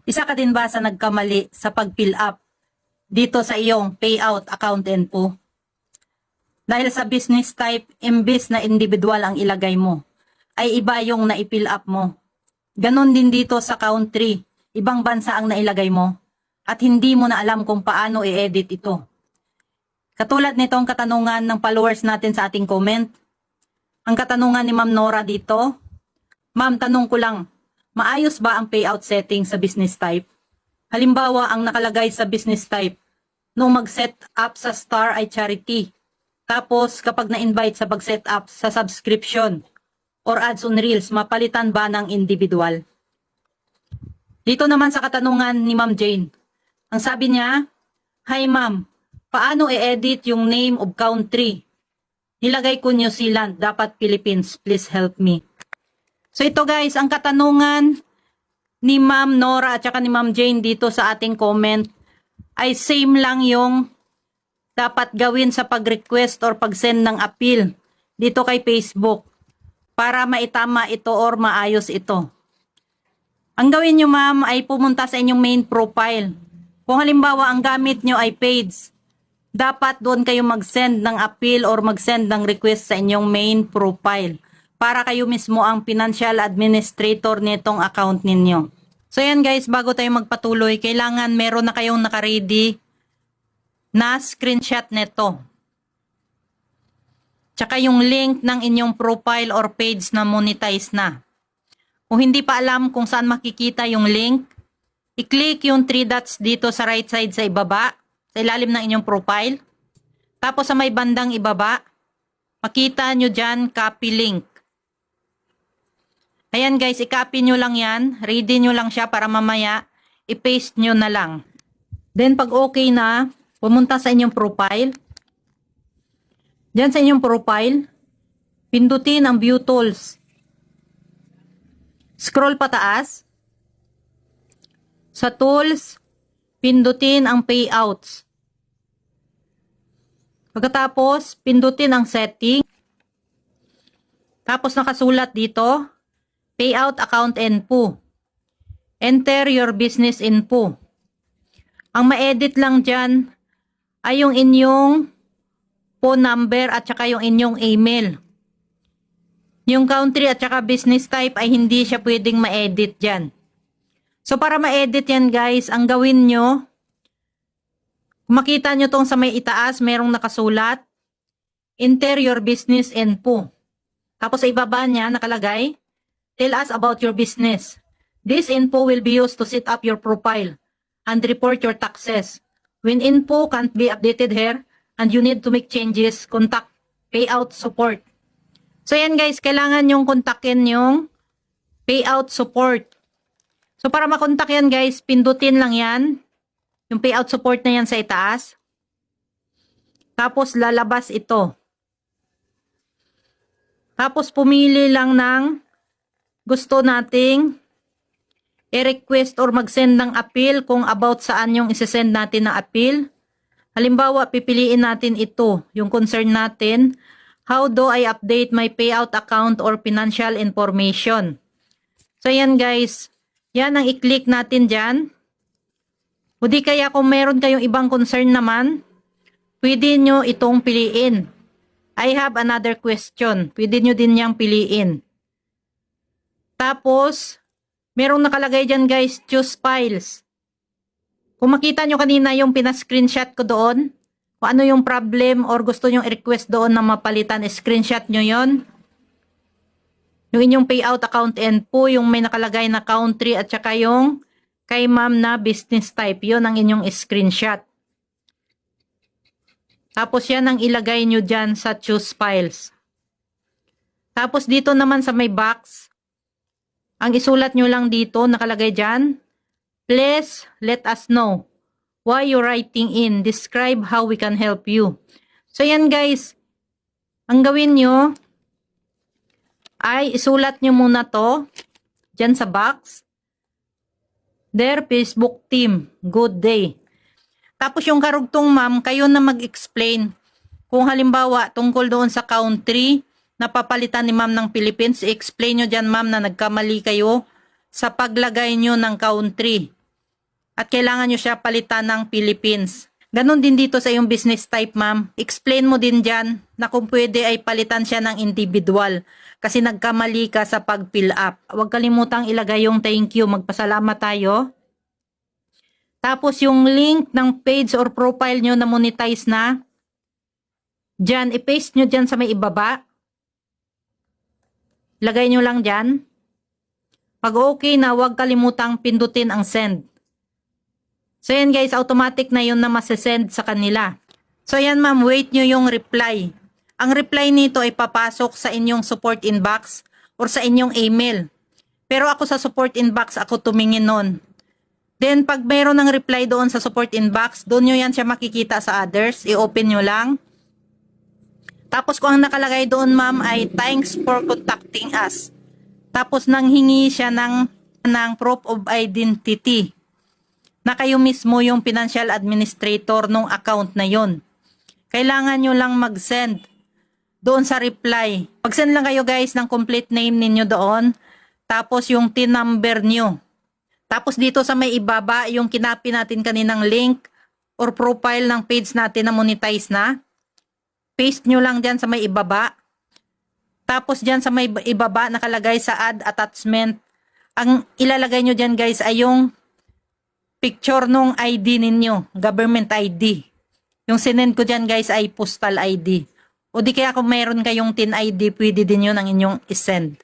Isa ka din ba sa nagkamali sa pag-fill up dito sa iyong payout account info? Dahil sa business type, imbis na individual ang ilagay mo, ay iba yung na-fill up mo. Ganon din dito sa country, ibang bansa ang nailagay mo at hindi mo na alam kung paano i-edit ito. Katulad nitong katanungan ng followers natin sa ating comment. Ang katanungan ni Ma'am Nora dito, Ma'am, tanong ko lang, maayos ba ang payout setting sa business type? Halimbawa, ang nakalagay sa business type, nung mag-set up sa star ay charity. Tapos, kapag na-invite sa pag-set up sa subscription or ads on reels, mapalitan ba ng individual? Dito naman sa katanungan ni Ma'am Jane, ang sabi niya, Hi Ma'am, paano i-edit yung name of country? Nilagay ko New Zealand, dapat Philippines, please help me. So ito guys, ang katanungan ni Ma'am Nora at saka ni Ma'am Jane dito sa ating comment ay same lang yung dapat gawin sa pag-request or pag-send ng appeal dito kay Facebook para maitama ito or maayos ito. Ang gawin nyo ma'am ay pumunta sa inyong main profile. Kung halimbawa ang gamit nyo ay page, dapat doon kayo mag-send ng appeal or mag-send ng request sa inyong main profile para kayo mismo ang financial administrator nitong account ninyo. So yan guys, bago tayo magpatuloy, kailangan meron na kayong naka-ready na screenshot nito. Tsaka yung link ng inyong profile or page na monetize na. Kung hindi pa alam kung saan makikita yung link, i-click yung 3 dots dito sa right side sa ibaba, sa ilalim ng inyong profile. Tapos sa may bandang ibaba, makita nyo dyan, copy link. Ayan guys, i-copy nyo lang yan. Ready nyo lang siya para mamaya, i-paste nyo na lang. Then pag okay na, pumunta sa inyong profile. Diyan sa inyong profile, pindutin ang view tools. Scroll pataas. Sa tools, pindutin ang payouts. Pagkatapos, pindutin ang setting. Tapos nakasulat dito, payout account info. Enter your business info. Ang ma-edit lang dyan ay yung inyong phone number at saka yung inyong email. Yung country at saka business type ay hindi siya pwedeng ma-edit dyan. So para ma-edit yan guys, ang gawin nyo, kung makita nyo tong sa may itaas, merong nakasulat, enter your business info. Tapos sa ibaba niya nakalagay, tell us about your business. This info will be used to set up your profile and report your taxes. When info can't be updated here and you need to make changes, contact payout support. So yan guys, kailangan yung kontakin yung payout support. So para makontak yan guys, pindutin lang yan. Yung payout support na yan sa itaas. Tapos lalabas ito. Tapos pumili lang ng gusto nating i-request or mag-send ng appeal kung about saan yung isi-send natin na appeal. Halimbawa, pipiliin natin ito, yung concern natin, how do I update my payout account or financial information? So yan guys, yan ang i-click natin dyan. O di kaya kung meron kayong ibang concern naman, pwede nyo itong piliin. I have another question. Pwede nyo din niyang piliin. Tapos, merong nakalagay dyan guys, choose files. Kung makita nyo kanina yung pinascreenshot ko doon, kung ano yung problem or gusto nyo i-request doon na mapalitan, screenshot nyo yon. Yung inyong payout account info, yung may nakalagay na country at saka yung kay ma'am na business type, yon ang inyong screenshot. Tapos yan ang ilagay nyo dyan sa choose files. Tapos dito naman sa may box, ang isulat nyo lang dito, nakalagay dyan, please let us know why you're writing in. Describe how we can help you. So yan guys, ang gawin nyo ay isulat nyo muna to dyan sa box. Dear Facebook team, good day. Tapos yung karugtong ma'am, kayo na mag-explain kung halimbawa tungkol doon sa country na papalitan ni ma'am ng Philippines, explain nyo dyan ma'am na nagkamali kayo sa paglagay nyo ng country. at kailangan nyo siya palitan ng Philippines. Ganon din dito sa iyong business type, ma'am. Explain mo din dyan na kung pwede ay palitan siya ng individual kasi nagkamali ka sa pag-fill up. Huwag kalimutang ilagay yung thank you. Magpasalamat tayo. Tapos yung link ng page or profile nyo na monetize na, dyan, i-paste nyo dyan sa may ibaba. Lagay nyo lang dyan. Pag okay na, huwag kalimutang pindutin ang send. So yan guys, automatic na yun na masasend sa kanila. So yan ma'am, wait nyo yung reply. Ang reply nito ay papasok sa inyong support inbox or sa inyong email. Pero ako sa support inbox, ako tumingin nun. Then pag mayroon ng reply doon sa support inbox, doon nyo yan siya makikita sa others. I-open nyo lang. Tapos kung ang nakalagay doon ma'am ay thanks for contacting us. Tapos nanghingi siya ng proof of identity na kayo mismo yung financial administrator ng account na yon. Kailangan nyo lang mag-send doon sa reply. Mag-send lang kayo guys ng complete name ninyo doon. Tapos yung TIN number nyo. Tapos dito sa may ibaba yung kinapi natin kaninang link or profile ng page natin na monetize na. Paste nyo lang dyan sa may ibaba. Tapos dyan sa may ibaba nakalagay sa add attachment. Ang ilalagay nyo dyan guys ay yung picture nung ID ninyo. Government ID. Yung sinend ko dyan guys ay postal ID. O di kaya kung mayroon kayong TIN ID, pwede din yun ang inyong isend.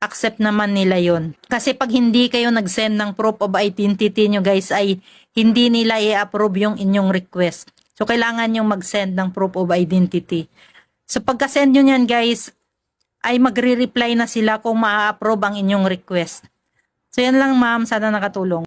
Accept naman nila yon. Kasi pag hindi kayo nag-send ng proof of identity nyo guys ay hindi nila i-approve yung inyong request. So, kailangan nyo mag-send ng proof of identity. So, pagka-send nyo yan, guys, ay magre-reply na sila kung ma-approve ang inyong request. So, yan lang, ma'am. Sana nakatulong.